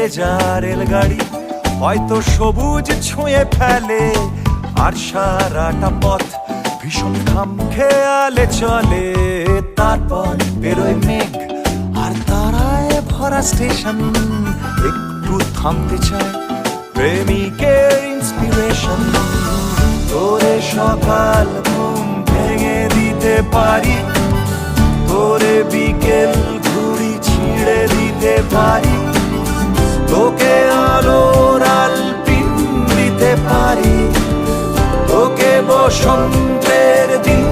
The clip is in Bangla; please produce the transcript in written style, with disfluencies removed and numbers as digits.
ভেজা রেলগাড়ি হয়তো সবুজ ছুঁয়ে ফেলে, আর সারাটা পথ ভীষণ খামখেয়ালে চলে। তারপর বেরোয় মেঘ আর তারায় ভরা স্টেশন, একটু থামতে চায় প্রেমিকের ইন্সপিরেশন। তোরে সকাল ঘুম ভেঙে দিতে পারি, তোরে বিকেল ঘুড়ি ছিঁড়ে দিতে পারি, তোকে আলোর আলপিন দিতে পারি, তোকে বসন্তের দিন